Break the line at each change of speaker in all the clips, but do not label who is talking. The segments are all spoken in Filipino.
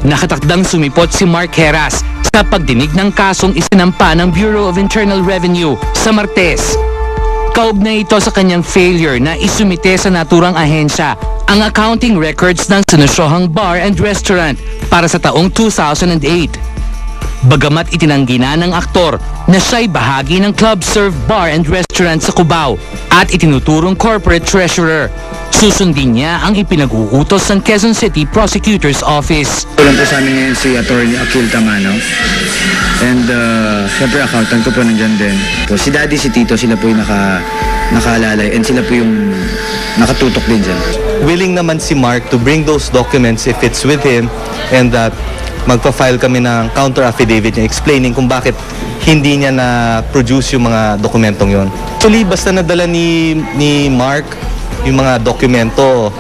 Nakatakdang sumipot si Mark Heras sa pagdinig ng kasong isinampa ng Bureau of Internal Revenue sa Martes. Kaugnay ito sa kanyang failure na isumite sa naturang ahensya ang accounting records ng sinusyohang bar and restaurant para sa taong 2008. Bagamat itinanggi na ng aktor na siya'y bahagi ng Club Serve Bar and Restaurant sa Cubao at itinuturong corporate treasurer, susundin niya ang ipinag-uutos ng Quezon City Prosecutor's Office.
Tulong po sa amin ngayon si Atty. Akil Tamano. And syempre accountant ko po nandyan din. Po, si Daddy, si Tito, sila po yung nakaalalay and sila po yung nakatutok din dyan.
Willing naman si Mark to bring those documents if it's with him and that magpa-file kami ng counter affidavit niya explaining kung bakit hindi niya na-produce yung mga dokumentong yon. Actually, basta nadala ni Mark yung mga dokumento,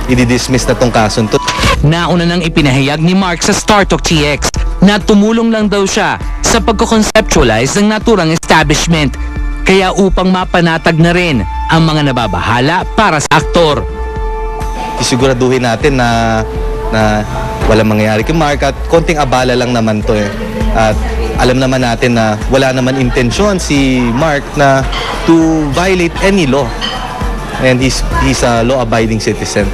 i-dismiss na tong kaso to.
Nauna nang ipinahayag ni Mark sa StarTalk TX na tumulong lang daw siya sa pagko-conceptualize ng naturang establishment. Kaya upang mapanatag na rin ang mga nababahala para sa aktor.
Isiguraduhin natin na walang mangyayari kay Mark at konting abala lang naman to eh. At alam naman natin na wala naman intensyon si Mark na to violate any law. And he's a law-abiding citizen.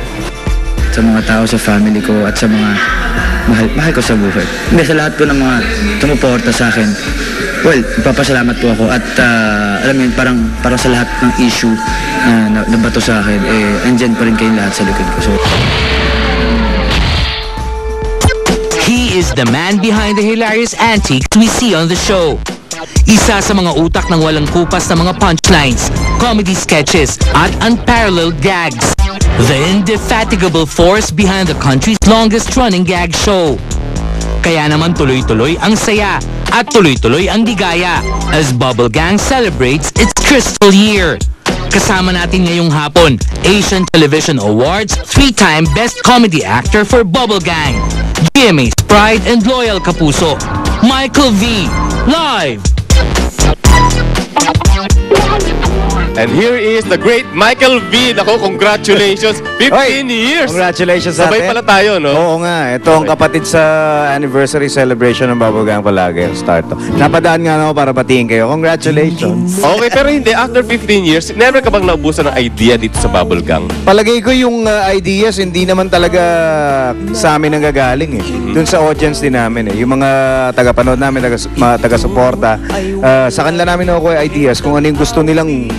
Sa mga tao, sa family ko at sa mga mahal ko sa buhay. Hindi, sa lahat po ng mga tumuporta sa akin, well, ipapasalamat po ako at alam mo yun, parang sa lahat ng issue na nabato sa akin, andyan pa rin kayong lahat sa likod ko. So,
he is the man behind the hilarious antics we see on the show. Isa sa mga utak ng walang kupas na mga punchlines, comedy sketches at unparalleled gags. The indefatigable force behind the country's longest-running gag show. Kaya naman tuloy-tuloy ang saya at tuloy-tuloy ang ligaya as Bubble Gang celebrates its crystal year. Kasama natin ngayong hapon, Asian Television Awards 3-time Best Comedy Actor for Bubble Gang, GMA's Pride and Loyal Kapuso, Michael V. Live!
And here is the great Michael V. Nako, congratulations! 15 years!
Congratulations sa atin.
Sabay pala tayo, no?
Oo nga. Ito ang kapatid sa anniversary celebration ng Bubble Gang palagi. Start to. Napadaan nga ako para batiin kayo. Congratulations!
Okay, pero hindi. After 15 years, never ka bang naubusan ng idea dito sa Bubble Gang?
Palagay ko yung ideas, hindi naman talaga sa amin ang gagaling eh. Doon sa audience din namin eh. Yung mga taga-panood namin, taga-suporta, sa kanila namin nakukuha ideas kung ano yung gusto nilang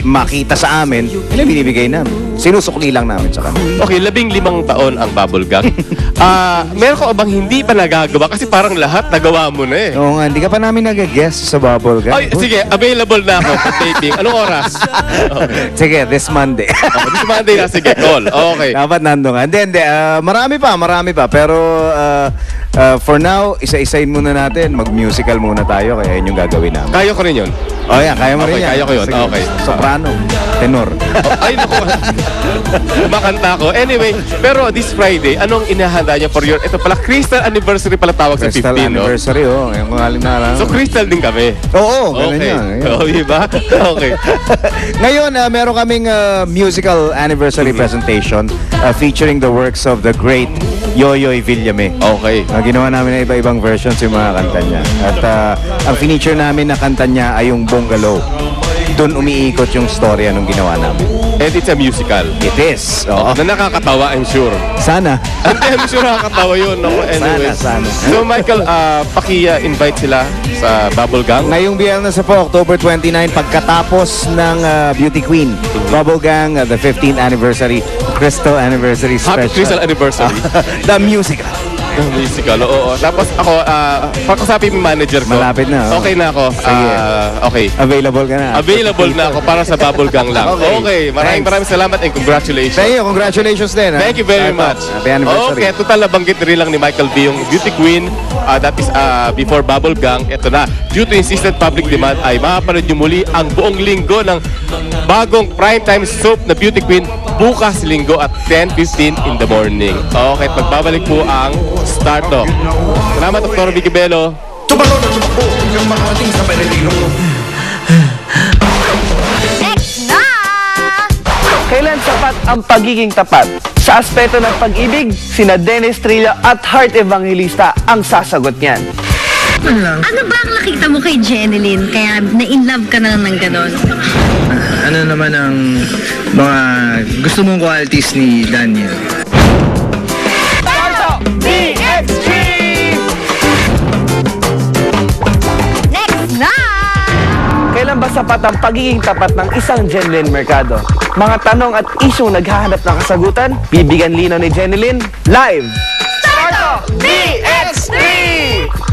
makita sa amin, yun binibigay namin. Sinusukli lang namin sa kanila.
Okay, 15 taon ang Bubble Gang. Meron ko bang hindi pa nagagawa? Kasi parang lahat nagawa mo na eh.
Oo nga, hindi ka pa namin nag-guest sa Bubble Gang.
Ay, sige, available na ako sa taping. Anong oras? Okay.
Sige, this Monday.
This Monday na, sige, call. Okay.
Dapat nandun ka. Hindi. Marami pa. Pero for now, isa-isain muna natin. Mag-musical muna tayo. Kaya yun yung gagawin namin.
Kaya ko rin yun.
Oh, yan. Kaya mo rin yan.
Kaya ko yun.
Sige.
Okay.
Soprano. Tenor.
Ay, naku. Kumakanta ko. Anyway, pero this Friday, anong inahanda niya for your... Ito pala, Crystal Anniversary pala tawag sa 15,
Crystal Anniversary, no? Yung ngaling na lang.
So, Crystal din kami.
Oo, ganun
okay.
yan.
Oo, diba? Okay.
Ngayon, meron kaming musical anniversary presentation featuring the works of the great Yoyoy Villame.
Okay.
Ginawa namin na iba-ibang versions yung mga kanta niya. At ang feature namin na kanta niya ay yung Bungalow. Doon umiikot yung storya nung ginawa namin.
And it's a musical.
It is. Oo.
Na nakakatawa, I'm sure.
Sana.
Hindi, I'm sure nakakatawa yun. No? Anyway.
Sana.
So, Michael, paki-invite sila sa Bubble Gang.
Ngayong biyernes po, October 29, pagkatapos ng Beauty Queen, Bubble Gang, the 15th anniversary, Crystal Anniversary Special.
Happy Crystal Anniversary.
The musical.
Musical, oo. Tapos ako, pagkasapin yung manager ko.
Malapit na.
Okay na ako. Okay.
Available ka na.
Available na ako para sa Bubble Gang lang. Okay. Maraming salamat and congratulations.
Thank you. Congratulations din.
Thank you very much.
Happy anniversary.
Okay. Total nabanggit rin lang ni Michael V. yung Beauty Queen. That is before Bubble Gang. Ito na. Due to insistent public demand ay makapanood nyo muli ang buong linggo ng bagong primetime soap na Beauty Queen bukas linggo at 10:15 in the morning. Okay. Magbabalik po ang StarTalk. Salamat, Dr. Vicky Bello.
Tumakbo na tumakbo hanggang makarating sa Benedino.
Next na!
Kailan
sapat ang pagiging tapat? Sa aspeto ng pag-ibig, sina Dennis Trillo at Heart Evangelista ang sasagot niyan.
Ano ba ang nakita mo kay Jeneline kaya na-in-love ka na ng ganon?
Ano naman ang mga gusto mong qualities ni Daniel?
Next na!
Kailan ba sapat ang pagiging tapat ng isang Jeneline Mercado? Mga tanong at isyong naghahanap ng kasagutan, bibigyan linaw ni Jeneline live!
DX3!